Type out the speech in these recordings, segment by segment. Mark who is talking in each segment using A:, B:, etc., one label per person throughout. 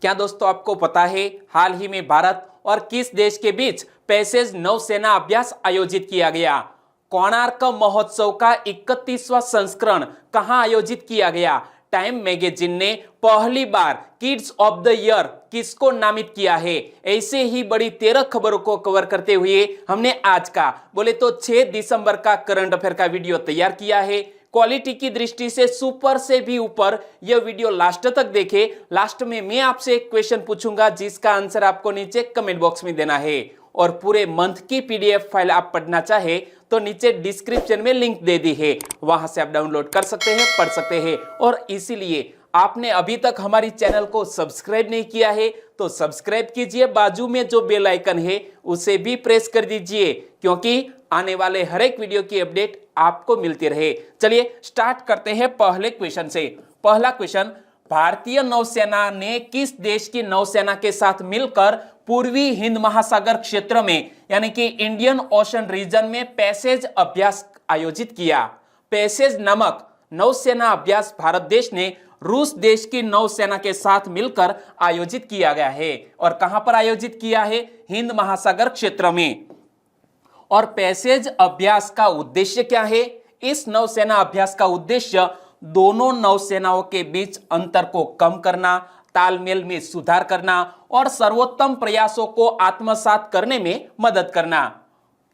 A: क्या दोस्तों आपको पता है हाल ही में भारत और किस देश के बीच पैसेज नौसेना अभ्यास आयोजित किया गया? कोणार्क महोत्सव का 31वां संस्करण कहां आयोजित किया गया? टाइम मैगजीन ने पहली बार किड्स ऑफ द ईयर किसको नामित किया है? ऐसे ही बड़ी 13 खबरों को कवर करते हुए हमने आज का बोले तो 6 दिसंबर का करंट अफेयर का वीडियो तैयार किया है। क्वालिटी की दृष्टि से सुपर से भी ऊपर यह वीडियो लास्ट तक देखें। लास्ट में मैं आपसे एक क्वेश्चन पूछूंगा जिसका आंसर आपको नीचे कमेंट बॉक्स में देना है। और पूरे मंथ की पीडीएफ फाइल आप पढ़ना चाहे तो नीचे डिस्क्रिप्शन में लिंक दे दी है, वहां से आप डाउनलोड कर सकते हैं, पढ़ सकते हैं। और इसीलिए आपने अभी तक हमारी चैनल को सब्सक्राइब नहीं किया है तो सब्सक्राइब कीजिए, बाजू में जो बेल आइकन है उसे भी प्रेस कर दीजिए क्योंकि आने वाले हर एक वीडियो की अपडेट आपको मिलती रहे। चलिए स्टार्ट करते हैं पहले क्वेश्चन से। पहला क्वेश्चन, भारतीय नौसेना ने किस देश की नौसेना के साथ मिलकर पूर्वी हिंद महासागर क्षेत्र में यानी कि इंडियन ओशन रीजन में पैसेज अभ्यास आयोजित किया? पैसेज नामक नौसेना अभ्यास भारत देश ने रूस देश की नौसेना के साथ मिलकर आयोजित किया गया है। और कहां पर आयोजित किया है? हिंद महासागर क्षेत्र में। और पैसेज अभ्यास का उद्देश्य क्या है? इस नौसेना अभ्यास का उद्देश्य दोनों नौसेनाओं के बीच अंतर को कम करना, तालमेल में सुधार करना और सर्वोत्तम प्रयासों को आत्मसात करने में मदद करना।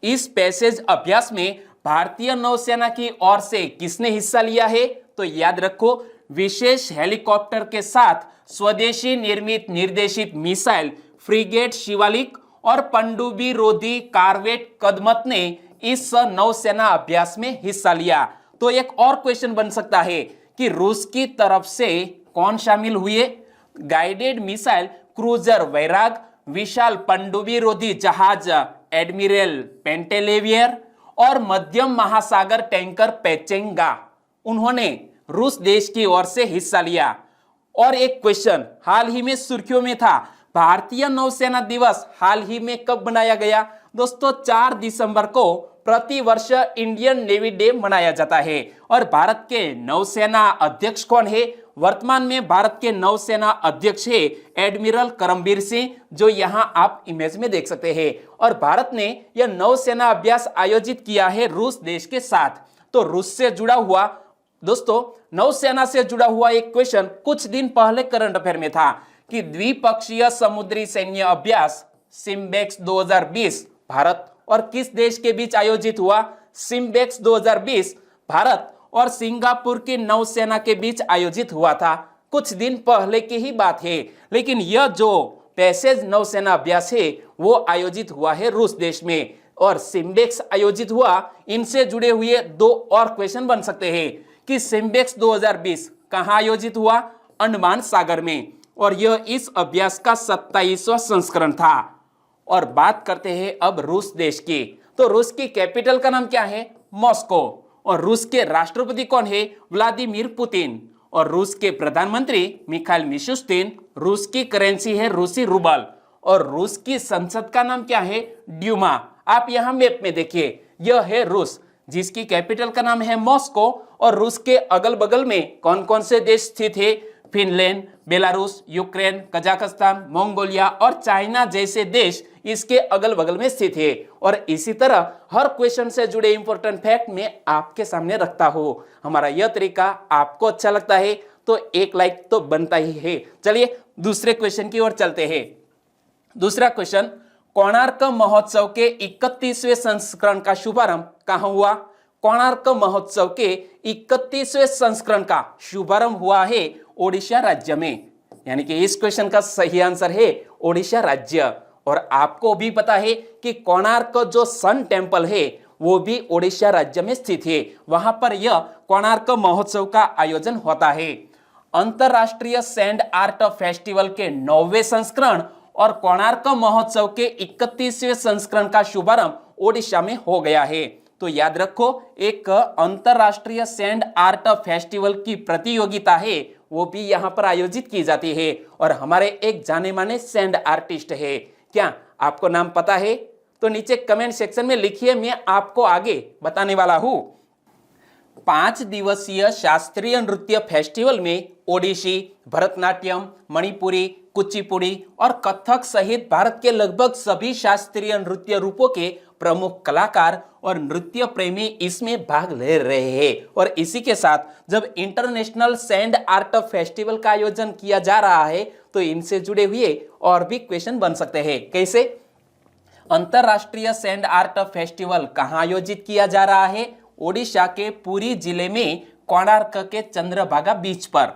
A: इस पैसेज अभ्यास में भारतीय नौसेना की ओर से किसने हिस्सा लिया है? तो याद रखो, विशेष हेलीकॉप्टर के साथ स्वदेशी निर्मित निर्देशित मिसाइल फ्रिगेट शिवालिक और पनडुब्बी रोधी कॉर्वेट कदमत ने इस नौसेना अभ्यास में हिस्सा लिया। तो एक और क्वेश्चन बन सकता है कि रूस की तरफ से कौन शामिल हुए? गाइडेड मिसाइल क्रूजर वैराग, विशाल पनडुब्बी रोधी जहाज एडमिरल पेंटेलेवियर और मध्यम महासागर टैंकर पेचेंगा, उन्होंने रूस देश की ओर से हिस्सा लिया। और एक क्वेश्चन हाल ही में सुर्खियों में था, भारतीय नौसेना दिवस हाल ही में कब मनाया गया? दोस्तों 4 दिसंबर को प्रति वर्ष इंडियन नेवी डे मनाया जाता है। और भारत के नौसेना अध्यक्ष कौन है? वर्तमान में भारत के नौसेना अध्यक्ष है एडमिरल करमबीर सिंह, जो यहां आप इमेज में देख सकते हैं। और भारत ने यह नौसेना अभ्यास आयोजित किया है रूस देश के साथ। तो रूस से जुड़ा हुआ दोस्तों नौसेना से जुड़ा हुआ एक क्वेश्चन कुछ दिन पहले करंट अफेयर में था कि द्विपक्षीय समुद्री सैन्य अभ्यास सिम्बेक्स 2020 भारत और किस देश के बीच आयोजित हुआ? सिम्बेक्स 2020 भारत और सिंगापुर की नौसेना के बीच आयोजित हुआ था। कुछ दिन पहले की ही बात है, लेकिन यह जो पैसेज नौसेना अभ्यास है वो आयोजित हुआ है रूस देश में और सिम्बेक्स आयोजित हुआ। इनसे जुड़े हुए 2 और क्वेश्चन बन सकते हैं कि सिम्बेक्स 2020 कहां आयोजित हुआ? अंडमान सागर में। और यह इस अभ्यास का 27वां संस्करण था। और बात करते हैं अब रूस देश की। तो रूस की कैपिटल का नाम क्या है? मॉस्को। और रूस के राष्ट्रपति कौन है? Vladimir Putin. और रूस के प्रधानमंत्री मिखाइल मिशुस्तिन। रूस की करेंसी है रूसी रूबल। और रूस की संसद का नाम क्या है? ड्यूमा। आप यहां मैप में देखिए, यह है रूस जिसकी कैपिटल का नाम है मॉस्को। और रूस के अगल बगल में कौन कौन से देश स्थित है? Finland, Belarus, Ukraine, Kazakhstan, Mongolia और चाइना जैसे देश इसके अगल बगल में स्थित है। और इसी तरह हर क्वेश्चन से जुड़े इंपॉर्टेंट फैक्ट मैं आपके सामने रखता हूं। हमारा यह तरीका आपको अच्छा लगता है तो एक लाइक तो बनता ही है। चलिए दूसरे क्वेश्चन की ओर चलते हैं। दूसरा क्वेश्चन, कोणार्क महोत्सव के 31वें संस्करण का शुभारंभ कहां हुआ? कोणार्क महोत्सव के 31वें संस्करण का शुभारंभ हुआ है ओडिशा राज्य में। यानी कि इस क्वेश्चन का सही आंसर है ओडिशा राज्य। और आपको भी पता है कि कोणार्क जो सन टेम्पल है वो भी ओडिशा राज्य में स्थित है। वहां पर यह कोणार्क महोत्सव का आयोजन होता है। अंतरराष्ट्रीय सैंड आर्ट फेस्टिवल के 9वें संस्करण और कोणार्क महोत्सव के 31वें संस्करण का शुभारंभ ओडिशा में हो गया है। तो याद रखो, एक अंतरराष्ट्रीय सैंड आर्ट फेस्टिवल की प्रतियोगिता है वो भी यहाँ पर आयोजित की जाती है। और हमारे एक जाने माने सैंड आर्टिस्ट है, क्या आपको नाम पता है? तो नीचे कमेंट सेक्शन में लिखिए, मैं आपको आगे बताने वाला हूं। 5 दिवसीय शास्त्रीय नृत्य फेस्टिवल में ओडिसी, भरतनाट्यम, मणिपुरी, कुचिपुड़ी और कथक सहित भारत के लगभग सभी शास्त्रीय नृत्य रूपों के प्रमुख कलाकार और नृत्य प्रेमी इसमें भाग ले रहे हैं। और इसी के साथ जब इंटरनेशनल सैंड आर्ट फेस्टिवल का आयोजन किया जा रहा है तो इनसे जुड़े हुए और भी क्वेश्चन बन सकते हैं। कैसे? अंतरराष्ट्रीय सैंड आर्ट फेस्टिवल कहाँ आयोजित किया जा रहा है? ओडिशा के पुरी जिले में कोणार्क के चंद्रभागा बीच पर।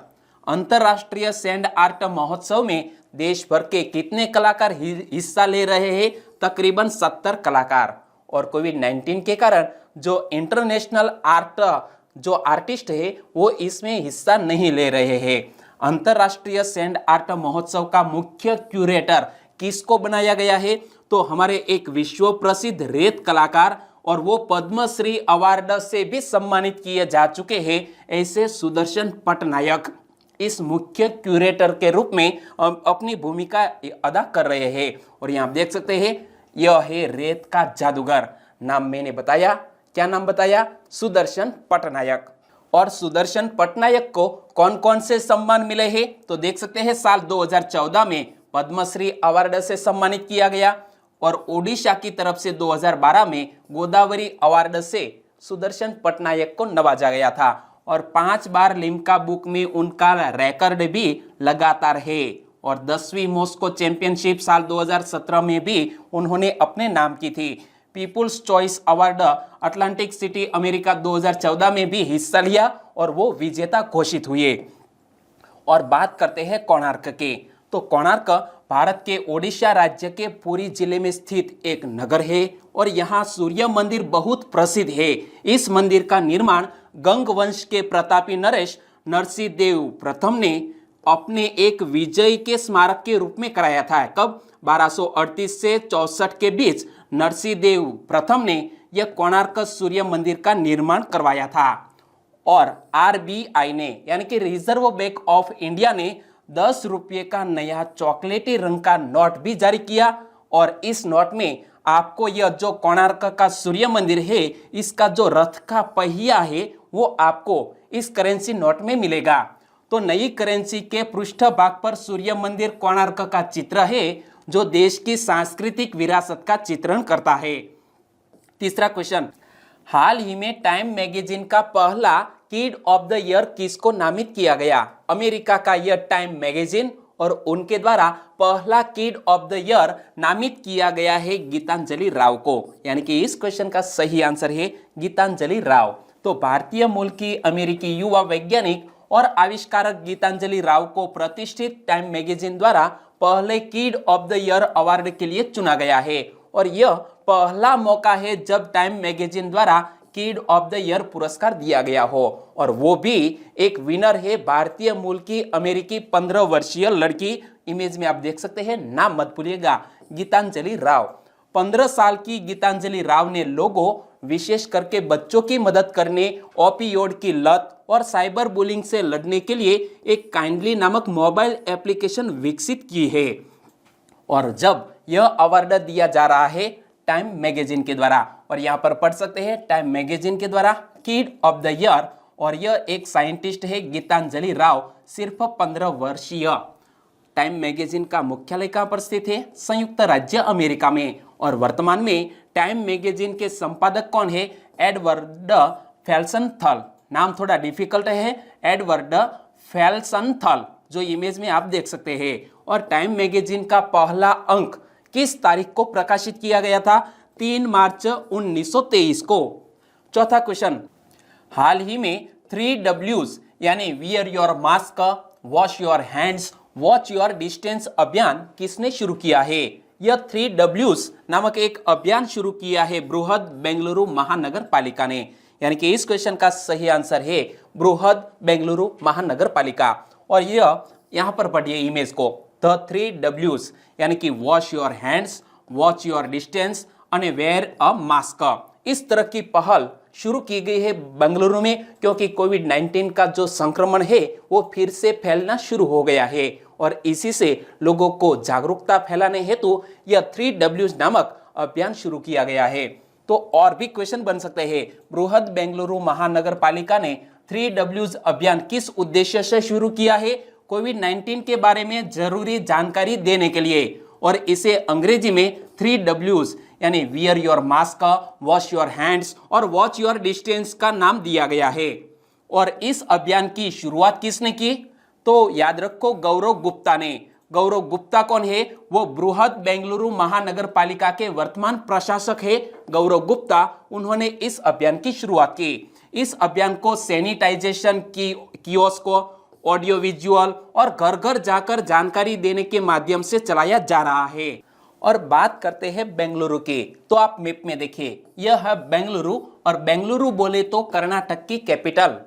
A: अंतरराष्ट्रीय सैंड आर्ट महोत्सव में देश भर के कितने कलाकार हिस्सा ले रहे हैं? तकरीबन 70 कलाकार। और कोविड-19 के कारण जो इंटरनेशनल आर्ट जो आर्टिस्ट है वो इसमें हिस्सा नहीं ले रहे हैं। अंतरराष्ट्रीय सैंड आर्ट महोत्सव का मुख्य क्यूरेटर किसको बनाया गया है? तो हमारे एक विश्व प्रसिद्ध रेत कलाकार और वो पद्मश्री अवार्ड से भी सम्मानित किए जा चुके हैं ऐसे सुदर्शन पटनायक इस मुख्य क्यूरेटर के रूप में अपनी भूमिका अदा कर रहे हैं। और यहाँ देख सकते हैं यह है रेत का जादूगर। नाम मैंने बताया, क्या नाम बताया? सुदर्शन पटनायक। और सुदर्शन पटनायक को कौन कौन से सम्मान मिले हैं? तो देख सकते हैं साल 2014 में पद्मश्री अवार्ड से सम्मानित किया गया और ओडिशा की तरफ से 2012 में गोदावरी अवार्ड से सुदर्शन पटनायक को नवाजा गया था। और 5 बार लिम्का बुक में उनका रिकॉर्ड भी लगातार है। और 10वीं मॉस्को चैंपियनशिप साल 2017 में भी उन्होंने अपने नाम की थी। People's Choice Award Atlantic City America 2014 में भी हिस्सा लिया और वो विजेता घोषित हुए। और बात करते हैं कोणार्क के। तो कोणार्क भारत के ओडिशा राज्य के पुरी जिले में स्थित एक नगर है और यहाँ सूर्य मंदिर बहुत प्रसिद्ध है। इस मंदिर का निर्माण गंग वंश के प्रतापी नरेश नरसिंहदेव प्रथम ने अपने एक विजय के स्मारक के रूप में कराया था। कब? 1238 से 64 के बीच नरसिंहदेव प्रथम ने यह कोणार्क सूर्य मंदिर का निर्माण करवाया था। और आरबीआई ने यानी कि रिजर्व बैंक ऑफ इंडिया ने 10 रुपये का नया चॉकलेटी रंग का नोट भी जारी किया। और इस नोट में आपको यह जो कोणार्क का सूर्य मंदिर है इसका जो रथ का पहिया है वो आपको इस करेंसी नोट में मिलेगा। तो नई करेंसी के पृष्ठ भाग पर सूर्य मंदिर कोणार्क का चित्र है जो देश की सांस्कृतिक विरासत का चित्रण करता है। तीसरा क्वेश्चन, हाल ही में टाइम मैगजीन का पहला किड ऑफ द ईयर किसको नामित किया गया? अमेरिका का यह टाइम मैगजीन और उनके द्वारा पहला किड ऑफ द ईयर नामित किया गया है गीतांजलि राव को। यानी कि इस क्वेश्चन का सही आंसर है गीतांजलि राव। तो भारतीय मूल की अमेरिकी युवा वैज्ञानिक और आविष्कारक गीतांजलि राव को प्रतिष्ठित टाइम मैगजीन द्वारा पहले kid of the year award के लिए चुना गया है। और यह पहला मौका है जब टाइम मैगजीन द्वारा किड ऑफ द ईयर पुरस्कार दिया गया हो। और वो भी एक विनर है भारतीय मूल की अमेरिकी 15 वर्षीय लड़की। इमेज में आप देख सकते हैं, नाम मत भूलिएगा, गीतांजलि राव। 15 साल की गीतांजलि राव ने लोगों विशेष करके बच्चों की मदद करने, ओपियोड की लत और साइबर बुलिंग से लड़ने के लिए एक काइंडली नामक मोबाइल एप्लीकेशन विकसित की है। और जब यह अवार्ड दिया जा रहा है टाइम मैगजीन के द्वारा, और यहाँ पर पढ़ सकते हैं टाइम मैगजीन के द्वारा किड ऑफ द ईयर, और यह एक साइंटिस्ट है गीतांजलि राव, सिर्फ 15 वर्षीय। टाइम मैगजीन का मुख्यालय कहाँ पर स्थित है? संयुक्त राज्य अमेरिका में। और वर्तमान में टाइम मैगजीन के संपादक कौन है? एडवर्ड फेल्सनथल। नाम थोड़ा डिफिकल्ट है, एडवर्ड फेल्सनथल, जो इमेज में आप देख सकते हैं। और टाइम मैगजीन का पहला अंक किस तारीख को प्रकाशित किया गया था? 3 मार्च 1923 को। चौथा क्वेश्चन, हाल ही में 3Ws यानी wear your mask, wash your hands, watch your distance अभियान किसने शुरू किया है? यह 3Ws नामक एक अभियान शुरू किया है बृहद बेंगलुरु महानगर पालिका ने। यानी कि इस क्वेश्चन का सही आंसर है बृहद बेंगलुरु महानगर पालिका। और यह यहाँ पर पढ़िए इमेज को, द 3Ws यानी कि wash your hands, watch your distance और वेयर अ मास्क। इस तरह की पहल शुरू की गई है बेंगलुरु में, क्योंकि कोविड-19 का जो संक्रमण है वो फिर से फैलना शुरू हो गया है। और इसी से लोगों को जागरूकता फैलाने हेतु यह 3Ws नामक अभियान शुरू किया गया है। तो और भी क्वेश्चन बन सकते हैं। बृहद बेंगलुरु महानगर पालिका ने 3Ws अभियान किस उद्देश्य से शुरू किया है? कोविड-19 के बारे में जरूरी जानकारी देने के लिए, और इसे अंग्रेजी में 3Ws यानी wear your mask, wash your hands और वॉच योर डिस्टेंस का नाम दिया गया है। और इस अभियान की शुरुआत किसने की? तो याद रखो, गौरव गुप्ता ने। गौरव गुप्ता कौन है? वो बृहद बेंगलुरु महानगर पालिका के वर्तमान प्रशासक है। गौरव गुप्ता, उन्होंने इस अभियान की शुरुआत की। इस अभियान को सैनिटाइजेशन की कियोस्क को ऑडियो विजुअल और घर घर जाकर जानकारी देने के माध्यम से चलाया जा रहा है। और बात करते हैं बेंगलुरु की, तो आप मैप में देखिए, यह है बेंगलुरु, और बेंगलुरु बोले तो कर्नाटक की कैपिटल।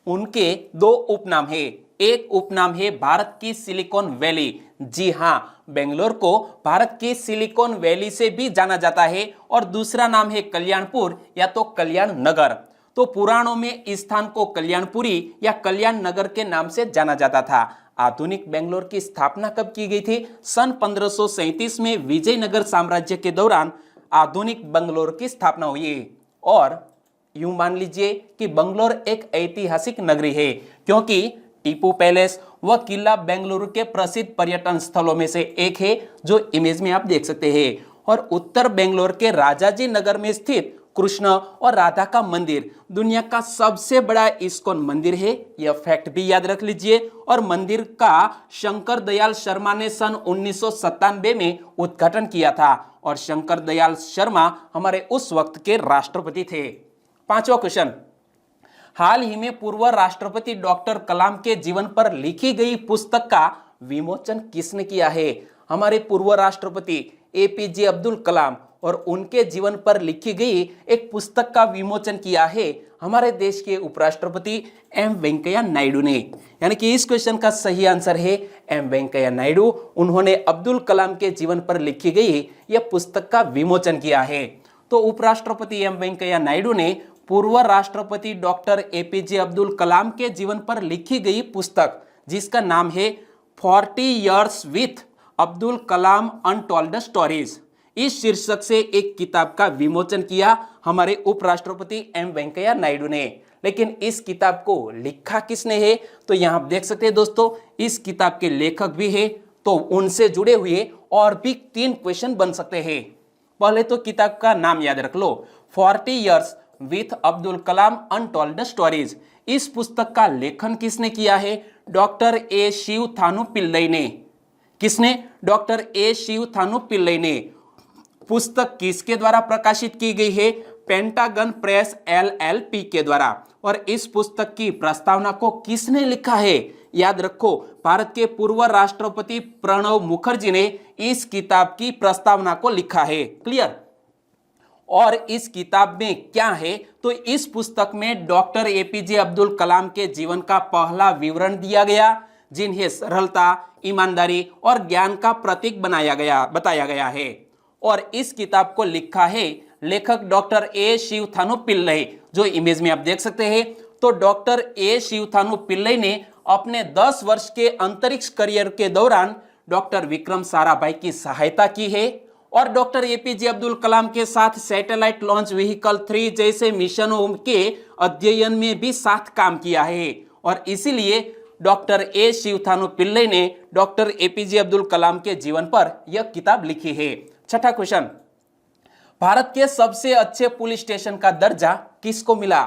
A: उनके दो उपनाम है। एक उपनाम है भारत की सिलिकॉन वैली। जी हाँ, बेंगलोर को भारत की सिलिकॉन वैली से भी जाना जाता है। और दूसरा नाम है कल्याणपुर या तो कल्याण नगर। तो पुराणों में इस स्थान को कल्याणपुरी या कल्याण नगर के नाम से जाना जाता था। आधुनिक बेंगलोर की स्थापना कब की गई थी? सन 1537 में विजयनगर साम्राज्य के दौरान आधुनिक बेंगलोर की स्थापना हुई। और यूं मान लीजिए कि बेंगलोर एक ऐतिहासिक नगरी है, क्योंकि टीपू पैलेस व किला बेंगलुरु के प्रसिद्ध पर्यटन स्थलों में से एक है, जो इमेज में आप देख सकते हैं। और उत्तर बेंगलोर के राजाजी नगर में स्थित कृष्ण और राधा का मंदिर दुनिया का सबसे बड़ा इस्कॉन मंदिर है। यह फैक्ट भी याद रख लीजिए। और मंदिर का शंकर दयाल शर्मा ने सन 1997 में उद्घाटन किया था। और शंकर दयाल शर्मा हमारे उस वक्त के राष्ट्रपति थे। पांचवा क्वेश्चन, हाल ही में पूर्व राष्ट्रपति डॉक्टर कलाम के जीवन पर लिखी गई पुस्तक का विमोचन किसने किया है? हमारे पूर्व राष्ट्रपति एपीजे अब्दुल कलाम और उनके जीवन पर लिखी गई एक पुस्तक का विमोचन किया है हमारे देश के उपराष्ट्रपति एम वेंकैया नायडू ने। यानी कि इस क्वेश्चन का सही आंसर है एम वेंकैया नायडू। उन्होंने अब्दुल कलाम के जीवन पर लिखी गई यह पुस्तक का विमोचन किया है। तो उपराष्ट्रपति एम वेंकैया नायडू ने पूर्व राष्ट्रपति डॉक्टर एपीजे अब्दुल कलाम के जीवन पर लिखी गई पुस्तक, जिसका नाम है 40 Years with Abdul Kalam untold stories, इस शीर्षक से एक किताब का विमोचन किया हमारे उपराष्ट्रपति एम वेंकैया नायडू ने। लेकिन इस किताब को लिखा किसने है? तो यहाँ देख सकते हैं दोस्तों, इस किताब के लेखक भी है। तो उनसे जुड़े हुए और भी 3 क्वेश्चन बन सकते हैं। पहले तो किताब का नाम याद रख लो, 40 Years with Abdul Kalam untold stories. इस पुस्तक का लेखन किसने किया है? डॉक्टर ए शिव थानु पिल्लई ने। किसने? डॉक्टर ए शिव थानु पिल्लई ने। पुस्तक किसके द्वारा प्रकाशित की गई है? पेंटागन प्रेस LLP के द्वारा। और इस पुस्तक की प्रस्तावना को किसने लिखा है? याद रखो, भारत के पूर्व राष्ट्रपति प्रणब मुखर्जी ने इस किताब की प्रस्तावना को लिखा है। क्लियर? और इस किताब में क्या है? तो इस पुस्तक में डॉक्टर एपीजे अब्दुल कलाम के जीवन का पहला विवरण दिया गया, जिन्हें सरलता, ईमानदारी और ज्ञान का प्रतीक बताया गया है। और इस किताब को लिखा है लेखक डॉक्टर ए शिव थानु पिल्लई, जो इमेज में आप देख सकते हैं। तो डॉक्टर ए शिव थानु पिल्लई ने अपने 10 वर्ष के अंतरिक्ष करियर के दौरान डॉक्टर विक्रम साराभाई की सहायता की है और डॉक्टर एपीजे अब्दुल कलाम के साथ सैटेलाइट लॉन्च व्हीकल 3 जैसे मिशनों के अध्ययन में भी साथ काम किया है। और इसीलिए डॉक्टर ए शिव थानु पिल्लई ने डॉक्टर एपीजे अब्दुल कलाम के जीवन पर यह किताब लिखी है। छठा क्वेश्चन, भारत के सबसे अच्छे पुलिस स्टेशन का दर्जा किसको मिला?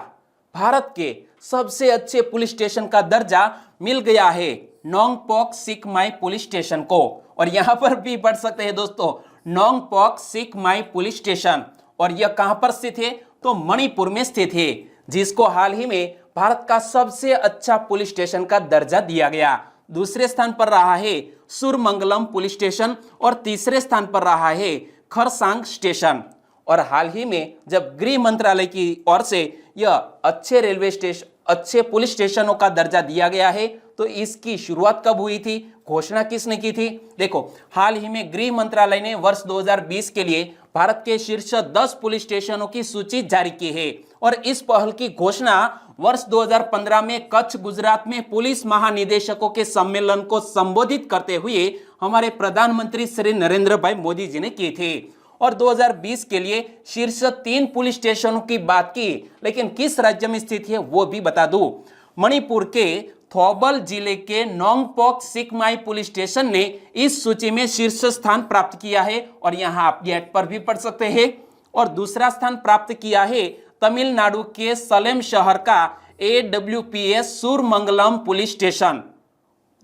A: भारत के सबसे अच्छे पुलिस स्टेशन का दर्जा मिल गया है नोंगपोक सिकमाई पुलिस स्टेशन को। और यहां पर भी पढ़ सकते हैं दोस्तों, नोंगपोक सिकमाई पुलिस स्टेशन। और यह कहां पर स्थित है? तो मणिपुर में स्थित है, जिसको हाल ही में भारत का सबसे अच्छा पुलिस स्टेशन का दर्जा दिया गया। दूसरे स्थान पर रहा है सुरमंगलम पुलिस स्टेशन और तीसरे स्थान पर रहा है खरसांग स्टेशन। और हाल ही में जब गृह मंत्रालय की ओर से यह अच्छे पुलिस स्टेशनों का दर्जा दिया गया है, तो इसकी शुरुआत कब हुई थी? घोषणा किसने की थी? देखो, हाल ही में गृह मंत्रालय ने वर्ष 2020 के लिए भारत के शीर्ष 10 पुलिस स्टेशनों की सूची जारी की है। और इस पहल की घोषणा वर्ष 2015 में कच्छ गुजरात में पुलिस महानिदेशकों के सम्मेलन को संबोधित करते हुए हमारे प्रधानमंत्री श्री नरेंद्र भाई मोदी जी ने की थी। और 2020 के लिए शीर्ष 3 पुलिस स्टेशनों की बात की, लेकिन किस राज्य में स्थित है वो भी बता दूं। मणिपुर के थौबल जिले के नोंगपोक सिकमाई पुलिस स्टेशन ने इस सूची में शीर्ष स्थान प्राप्त किया है और यहां आप गेट पर भी पढ़ सकते हैं। और दूसरा स्थान प्राप्त किया है तमिलनाडु के सलेम शहर का AWPS सूरमंगलम पुलिस स्टेशन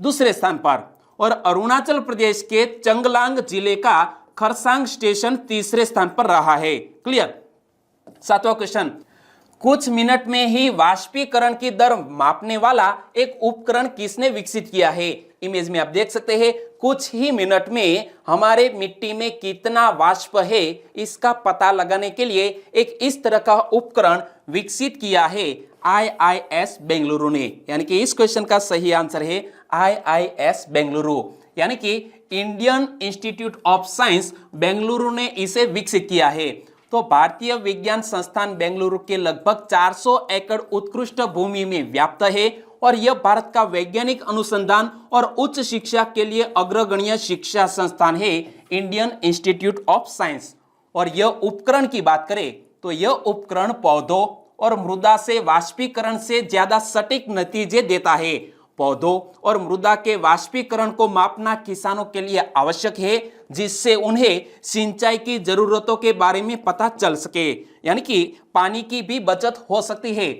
A: दूसरे स्थान पर, और अरुणाचल प्रदेश के चंगलांग जिले का खरसांग स्टेशन तीसरे स्थान पर रहा है। क्लियर। 7वां क्वेश्चन, कुछ मिनट में ही वाष्पीकरण की दर मापने वाला एक उपकरण किसने विकसित किया है। इमेज में आप देख सकते हैं कुछ ही मिनट में हमारे मिट्टी में कितना वाष्प है इसका पता लगाने के लिए एक इस तरह का उपकरण विकसित किया है IIS बेंगलुरु ने। यानी कि इस क्वेश्चन का सही आंसर है IIS बेंगलुरु, यानी कि Indian institute of science Bengaluru ने इसे विकसित किया है। तो भारतीय विज्ञान संस्थान बेंगलुरु के लगभग 400 एकड़ उत्कृष्ट भूमि में व्याप्त है और यह भारत का वैज्ञानिक अनुसंधान और उच्च शिक्षा के लिए अग्रगण्य शिक्षा संस्थान है, इंडियन इंस्टीट्यूट ऑफ साइंस। और यह उपकरण की बात करें तो यह उपकरण पौधों और मृदा से वाष्पीकरण से ज्यादा सटीक नतीजे देता है। पौधों और मृदा के वाष्पीकरण को मापना किसानों के लिए आवश्यक है, जिससे उन्हें सिंचाई की जरूरतों के बारे में पता चल सके, यानी कि पानी की भी बचत हो सकती है।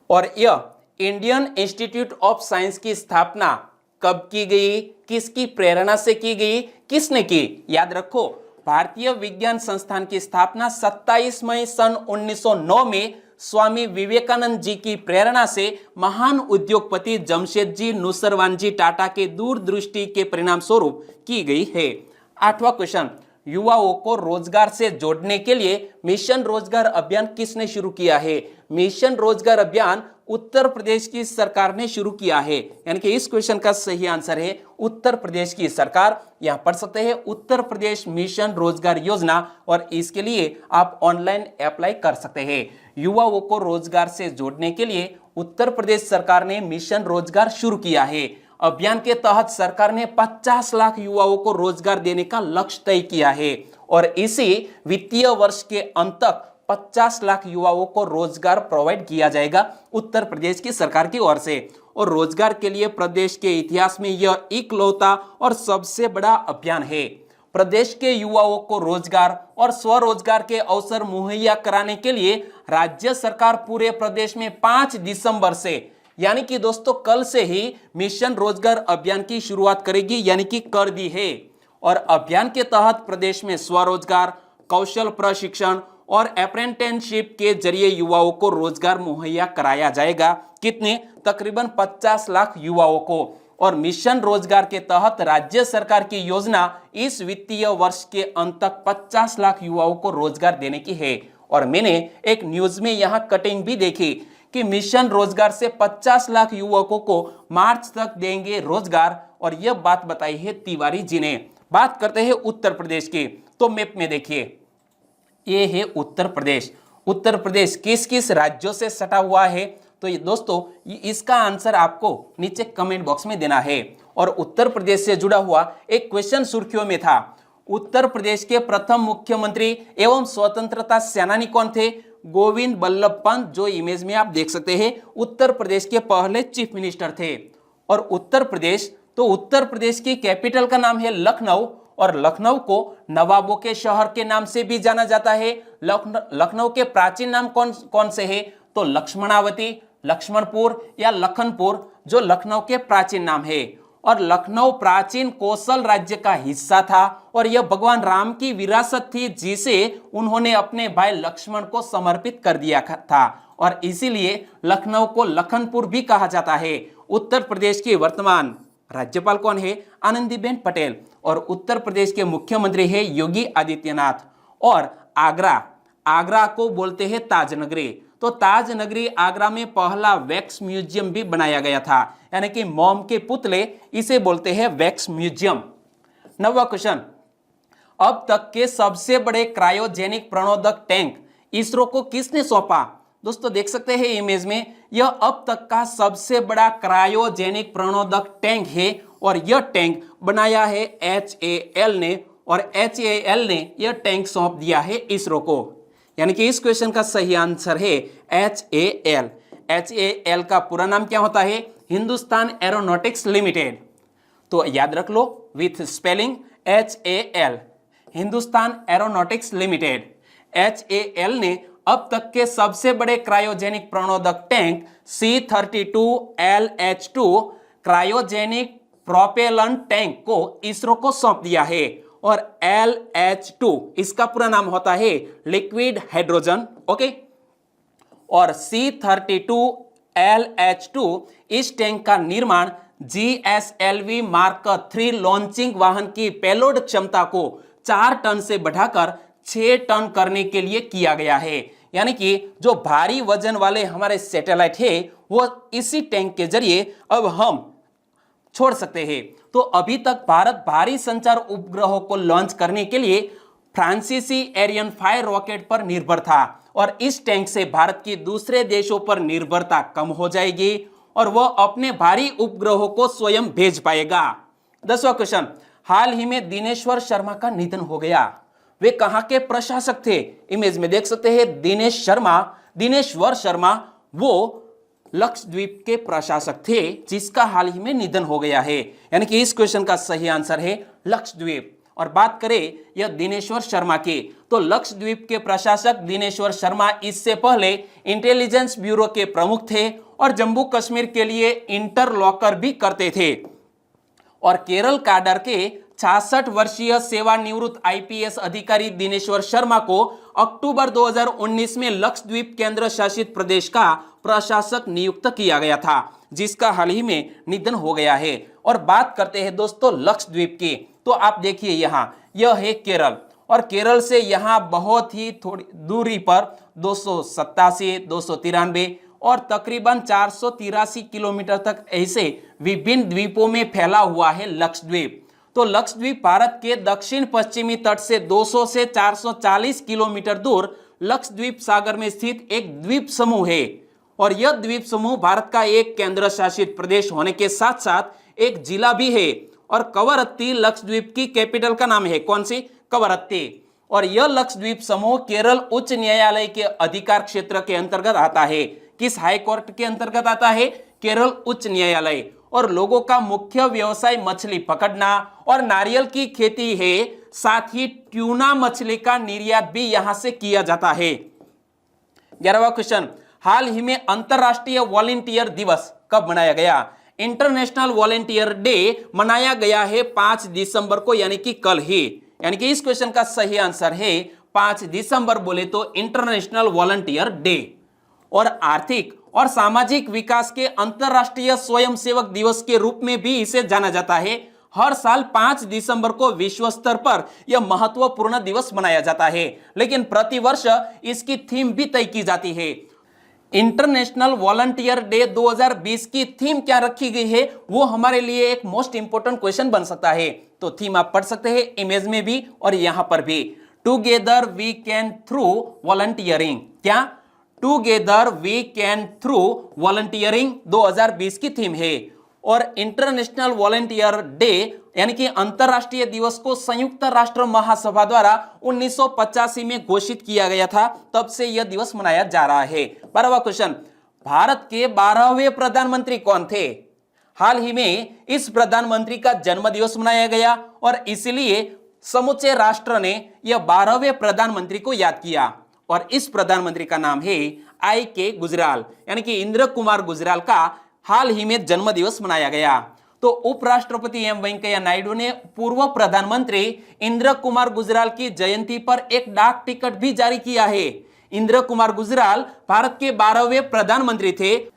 A: और यह इंडियन इंस्टीट्यूट ऑफ साइंस की स्थापना कब की गई, किसकी प्रेरणा से की गई, किसने की? याद रखो, भारतीय विज्ञान संस्थान की स्थापना 27 मई सन 1909 में स्वामी विवेकानंद जी की प्रेरणा से महान उद्योगपति जमशेदजी नुसरवानजी टाटा के दूरदृष्टि के परिणाम स्वरूप की गई है। 8वां क्वेश्चन, युवाओं को रोजगार से जोड़ने के लिए मिशन रोजगार अभियान किसने शुरू किया है। मिशन रोजगार अभियान उत्तर प्रदेश की सरकार ने शुरू किया है, यानी कि इस क्वेश्चन का सही आंसर है उत्तर प्रदेश की सरकार। यहां पढ़ सकते हैं उत्तर प्रदेश मिशन रोजगार योजना, और इसके लिए आप ऑनलाइन अप्लाई कर सकते हैं। युवाओं को रोजगार से जोड़ने के लिए उत्तर प्रदेश सरकार ने मिशन रोजगार शुरू किया है। अभियान के तहत सरकार ने 50 लाख युवाओं को रोजगार देने का लक्ष्य तय किया है और इसी वित्तीय वर्ष के अंत तक 50 लाख युवाओं को रोजगार प्रोवाइड किया जाएगा उत्तर प्रदेश की सरकार की ओर से। और रोजगार के लिए प्रदेश के इतिहास में यह इकलौता और सबसे बड़ा अभियान है। प्रदेश के युवाओं को रोजगार और स्वरोजगार के अवसर मुहैया कराने के लिए राज्य सरकार पूरे प्रदेश में 5 दिसंबर से, यानी कि दोस्तों कल से ही मिशन रोजगार अभियान की शुरुआत करेगी, यानी कि कर दी है। और अभियान के तहत प्रदेश में स्वरोजगार, कौशल प्रशिक्षण और अप्रेंटिसशिप के जरिए युवाओं को रोजगार मुहैया कराया जाएगा। कितने? तकरीबन 50 लाख युवाओं को। और मिशन रोजगार के तहत राज्य सरकार की योजना इस वित्तीय वर्ष के अंत तक 50 लाख युवाओं को रोजगार देने की है। और मैंने एक न्यूज में यहां कटिंग भी देखी कि मिशन रोजगार से 50 लाख युवकों को मार्च तक देंगे रोजगार, और यह बात बताई है तिवारी जी ने। बात करते हैं उत्तर प्रदेश की, तो मैप में देखिए ये है उत्तर प्रदेश। उत्तर प्रदेश किस किस राज्यों से सटा हुआ है, तो ये दोस्तों इसका आंसर आपको नीचे कमेंट बॉक्स में देना है। और उत्तर प्रदेश से जुड़ा हुआ एक क्वेश्चन सुर्खियों में था, उत्तर प्रदेश के प्रथम मुख्यमंत्री एवं स्वतंत्रता सेनानी कौन थे? गोविंद बल्लभ पंत, जो इमेज में आप देख सकते हैं उत्तर प्रदेश के पहले चीफ मिनिस्टर थे। और उत्तर प्रदेश की कैपिटल का नाम है लखनऊ, और लखनऊ को नवाबों के शहर के नाम से भी जाना जाता है। लखनऊ के प्राचीन नाम कौन से है? तो लक्ष्मणावती, लक्ष्मणपुर या लखनपुर, जो लखनऊ के प्राचीन नाम है। और लखनऊ प्राचीन कौशल राज्य का हिस्सा था और यह भगवान राम की विरासत थी, जिसे उन्होंने अपने भाई लक्ष्मण को समर्पित कर दिया था, और इसीलिए लखनऊ को लखनपुर भी कहा जाता है। उत्तर प्रदेश की वर्तमान राज्यपाल कौन है? आनंदीबेन पटेल। और उत्तर प्रदेश के मुख्यमंत्री है योगी आदित्यनाथ। और आगरा को बोलते हैं ताजनगरी, तो ताजनगरी आगरा में पहला वैक्स म्यूजियम भी बनाया गया था, यानी कि मोम के पुतले, इसे बोलते हैं वैक्स म्यूजियम। 9वां क्वेश्चन, अब तक के सबसे बड़े क्रायोजेनिक प्रणोदक टैंक इसरो को किसने सौंपा? दोस्तों देख सकते हैं इमेज में, यह अब तक का सबसे बड़ा क्रायोजेनिक प्रणोदक टैंक है और यह टैंक बनाया है HAL ने और HAL ने यह टैंक सौंप दिया है इसरो को। यानी कि इस क्वेश्चन का सही आंसर है HAL। HAL का पूरा नाम क्या होता है? Hindustan Aeronautics Limited. तो याद रख लो with spelling HAL, Hindustan Aeronautics Limited. HAL ने अब तक के सबसे बड़े क्रायोजेनिक प्रणोदक tank C32LH2 cryogenic propellant tank को इसरो को सौंप दिया है। और LH2 इसका पूरा नाम होता है लिक्विड हाइड्रोजन, ओके। और C32LH2 इस टैंक का निर्माण GSLV Mark III लॉन्चिंग वाहन की पेलोड क्षमता को 4 टन से बढ़ाकर 6 टन करने के लिए किया गया है। यानी कि जो भारी वजन वाले हमारे सैटेलाइट है वो इसी टैंक के जरिए अब हम छोड़ सकते हैं। तो अभी तक भारत भारी संचार उपग्रहों को लॉन्च करने के लिए फ्रांसीसी एरियन 5 रॉकेट पर निर्भर था और इस टैंक से भारत की दूसरे देशों पर निर्भरता कम हो जाएगी और वह अपने भारी उपग्रहों को स्वयं भेज पाएगा। 10वां क्वेश्चन, हाल ही में दिनेश्वर शर्मा का निधन हो गया। वे कहां के प्रशासक थे? इमेज में देख सकते हैं दिनेश्वर शर्मा वो लक्षद्वीप के प्रशासक थे जिसका हाल ही में निधन हो गया है। यानी कि इस क्वेश्चन का सही आंसर है लक्षद्वीप। और बात करें यह दिनेश्वर शर्मा की, तो लक्षद्वीप के प्रशासक दिनेश्वर शर्मा इससे पहले इंटेलिजेंस ब्यूरो के प्रमुख थे और जम्मू कश्मीर के लिए इंटरलॉकर भी करते थे। और केरल काडर के 66 वर्षीय सेवानिवृत्त IPS अधिकारी दिनेश्वर शर्मा को अक्टूबर 2019 में लक्षद्वीप केंद्र शासित प्रदेश का प्रशासक नियुक्त किया गया था, जिसका हाल ही में निधन हो गया है। और बात करते हैं दोस्तों लक्षद्वीप की, तो आप देखिए यहाँ यह है केरल और केरल से यहाँ बहुत ही थोड़ी दूरी पर 287, 293 और तकरीबन 483 किलोमीटर तक ऐसे विभिन्न द्वीपों में फैला हुआ है लक्षद्वीप। तो लक्षद्वीप भारत के दक्षिण पश्चिमी तट से 200 से 440 किलोमीटर दूर लक्षद्वीप सागर में स्थित एक द्वीप समूह है और यह द्वीप समूह भारत का एक केंद्र शासित प्रदेश होने के साथ साथ एक जिला भी है। और कवरत्ती लक्षद्वीप की कैपिटल का नाम है, कौन सी? कवरत्ती। और यह लक्षद्वीप समूह केरल उच्च न्यायालय के अधिकार क्षेत्र के अंतर्गत आता है। किस हाई कोर्ट के अंतर्गत आता है? केरल उच्च न्यायालय। और लोगों का मुख्य व्यवसाय मछली पकड़ना और नारियल की खेती है, साथ ही ट्यूना मछली का निर्यात भी यहां से किया जाता है। 11वां क्वेश्चन, हाल ही में अंतरराष्ट्रीय वॉलंटियर दिवस कब मनाया गया? इंटरनेशनल वॉलंटियर डे मनाया गया है 5 दिसंबर को, यानी कि कल ही। यानी कि इस क्वेश्चन का सही आंसर है 5 दिसंबर बोले तो इंटरनेशनल वॉलंटियर डे। और आर्थिक और सामाजिक विकास के अंतरराष्ट्रीय स्वयंसेवक दिवस के रूप में भी इसे जाना जाता है। हर साल 5 दिसंबर को विश्व स्तर पर यह महत्वपूर्ण दिवस मनाया जाता है, लेकिन प्रतिवर्ष इसकी थीम भी तय की जाती है। इंटरनेशनल वॉलंटियर डे 2020 की थीम क्या रखी गई है वो हमारे लिए एक मोस्ट इंपोर्टेंट क्वेश्चन बन सकता है। तो थीम आप पढ़ सकते हैं इमेज में भी और यहां पर भी, together we can through volunteering. क्या? Together we can through volunteering 2020 की थीम है। और इंटरनेशनल वॉलंटियर डे यानी कि अंतरराष्ट्रीय दिवस को संयुक्त राष्ट्र महासभा द्वारा 1985 में घोषित किया गया था, तब से यह दिवस मनाया जा रहा है। 12वां क्वेश्चन, भारत के 12वें प्रधानमंत्री कौन थे? हाल ही में इस प्रधानमंत्री का जन्म दिवस मनाया गया और इसलिए समूचे राष्ट्र ने यह 12वें प्रधानमंत्री को याद किया और इस प्रधानमंत्री का नाम है IK गुजराल, यानी कि इंद्र कुमार गुजराल का हाल ही में जन्म दिवस मनाया गया। तो उपराष्ट्रपति एम वेंकैया नायडू ने पूर्व प्रधानमंत्री इंद्र कुमार गुजराल की जयंती पर एक डाक टिकट भी जारी किया है। इंद्र कुमार गुजराल भारत के 12वें प्रधानमंत्री थे।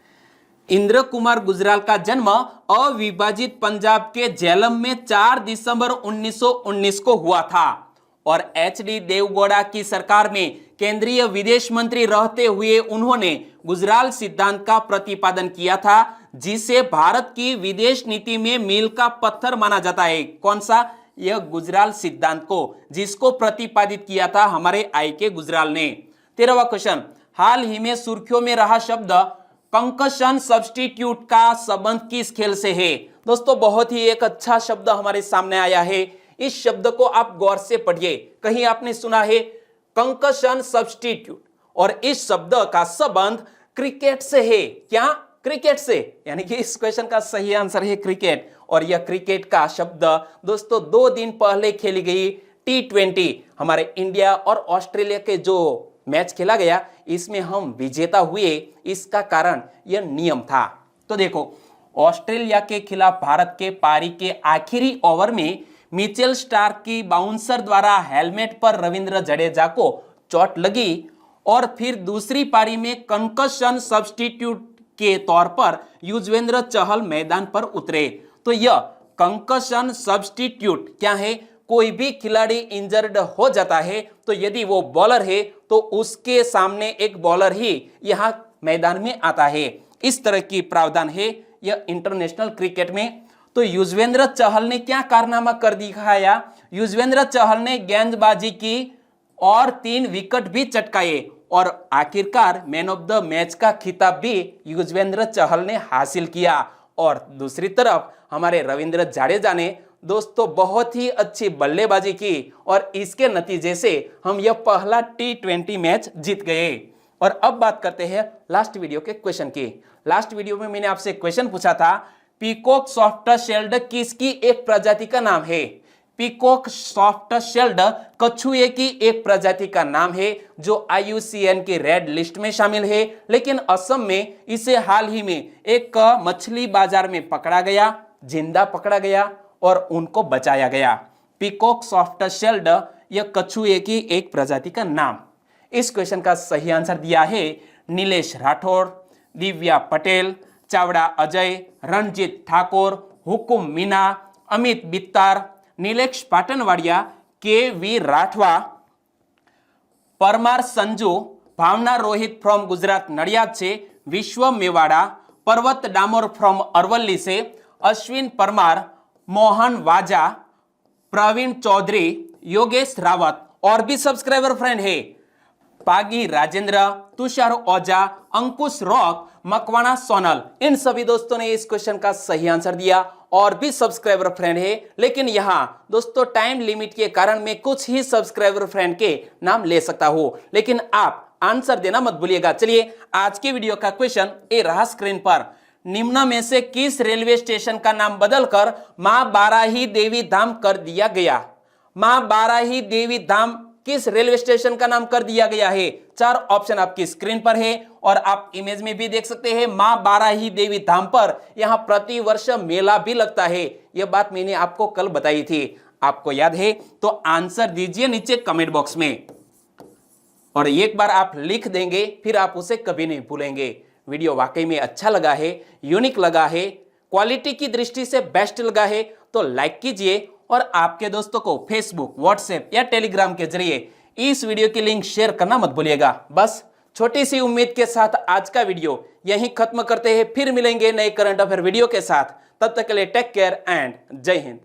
A: इंद्र कुमार गुजराल का जन्म अविभाजित पंजाब के झेलम में 4 दिसंबर 1919 को हुआ था और HD देवगौड़ा की सरकार में केंद्रीय विदेश मंत्री रहते हुए उन्होंने गुजराल सिद्धांत का प्रतिपादन किया था, जिसे भारत की विदेश नीति में मील का पत्थर माना जाता है। कौन सा? यह गुजराल सिद्धांत को, जिसको प्रतिपादित किया था हमारे IK गुजराल ने। 13वां क्वेश्चन, हाल ही में सुर्खियों में रहा शब्द कंकशन सब्स्टिट्यूट का संबंध किस खेल से है? दोस्तों बहुत ही एक अच्छा शब्द हमारे सामने आया है। इस शब्द को आप गौर से पढ़िए। कहीं आपने सुना है कंकशन सब्स्टिट्यूट, और इस शब्द का संबंध क्रिकेट से है। क्या? क्रिकेट से, यानी कि इस क्वेश्चन का सही आंसर है क्रिकेट। और यह क्रिकेट का शब्द दोस्तों 2 दिन पहले खेली गई T20 हमारे इंडिया और ऑस्ट्रेलिया के जो मैच खेला गया, इसमें हम विजेता हुए, इसका कारण यह नियम था। तो देखो, ऑस्ट्रेलिया के खिलाफ भारत के पारी के आखिरी ओवर में मिचेल स्टार्क की बाउंसर द्वारा हेलमेट पर रविंद्र जडेजा को चोट लगी, और फिर दूसरी पारी में कंकशन सब्स्टिट्यूट के तौर पर युजवेंद्र चहल मैदान पर उतरे। तो यह कंकशन सब्स्टिट्यूट क्या है? कोई भी खिलाड़ी इंजर्ड हो जाता है तो यदि वो बॉलर है तो उसके सामने एक बॉलर ही यहां मैदान में आता है। इस तरह की प्रावधान है यह इंटरनेशनल क्रिकेट में। तो युजवेंद्र चहल ने क्या कारनामा कर दिखाया? युजवेंद्र चहल ने गेंदबाजी की और 3 विकेट भी चटकाए, और आखिरकार मैन ऑफ द मैच का खिताब भी युजवेंद्र चहल ने हासिल किया। और दूसरी तरफ हमारे रविंद्र जडेजा ने दोस्तों बहुत ही अच्छी बल्लेबाजी की, और इसके नतीजे से हम यह पहला T20 मैच जीत गए। और अब बात करते हैं लास्ट वीडियो के क्वेश्चन की। लास्ट वीडियो में मैंने आपसे क्वेश्चन पूछा था, पीकॉक सॉफ्ट शेल्ड किसकी एक प्रजाति का नाम है? पीकॉक सॉफ्ट शेल्ड कछुए की एक प्रजाति का नाम है जो IUCN की रेड लिस्ट में शामिल है, लेकिन असम में इसे हाल ही में एक मछली बाजार में पकड़ा गया, जिंदा पकड़ा गया और उनको बचाया गया। पीकॉक सॉफ्ट शेल्ड यह कछुए की एक प्रजाति का नाम। इस क्वेश्चन का सही आंसर दिया है नीलेश राठौर, दिव्या पटेल, चावड़ा अजय, रणजीत ठाकुर, हुकुम मीना, अमित बित्तार, नीलेश पाटनवाड़िया, KV राठवा, परमार संजू, भावना रोहित फ्रॉम गुजरात नडियाद से, विश्व मेवाड़ा, पर्वत डामोर फ्रॉम अरवल्ली से, अश्विन परमार, मोहन वाजा, प्रवीण चौधरी, योगेश रावत, और भी सब्सक्राइबर फ्रेंड है पागी राजेंद्र, तुषार ओझा, अंकुश रॉक, मकवाना सोनल। इन सभी दोस्तों ने इस क्वेश्चन का सही आंसर दिया। और भी सब्सक्राइबर फ्रेंड है, लेकिन यहां दोस्तों टाइम लिमिट के कारण मैं कुछ ही सब्सक्राइबर फ्रेंड के नाम ले सकता हूं, लेकिन आप आंसर देना मत भूलिएगा। चलिए आज के वीडियो का क्वेश्चन ए रहा स्क्रीन पर, निम्न में से किस रेलवे स्टेशन का नाम बदलकर मां बाराही देवी धाम कर दिया गया? मां बाराही देवी धाम किस रेलवे स्टेशन का नाम कर दिया गया है? 4 ऑप्शन आपकी स्क्रीन पर है, और आप इमेज में भी देख सकते हैं। मां बाराही देवी धाम पर यहां प्रति वर्ष मेला भी लगता है। यह बात मैंने आपको कल बताई थी, आपको याद है? तो आंसर दीजिए नीचे कमेंट बॉक्स में, और एक बार आप लिख देंगे फिर आप उसे कभी नहीं भूलेंगे। वीडियो वाकई में अच्छा लगा है, यूनिक लगा है, क्वालिटी की दृष्टि से बेस्ट लगा है तो लाइक कीजिए, और आपके दोस्तों को फेसबुक, व्हाट्सएप या टेलीग्राम के जरिए इस वीडियो की लिंक शेयर करना मत भूलिएगा। बस छोटी सी उम्मीद के साथ आज का वीडियो यहीं खत्म करते हैं, फिर मिलेंगे नए करंट अफेयर वीडियो के साथ। तब तक के लिए टेक केयर एंड जय हिंद।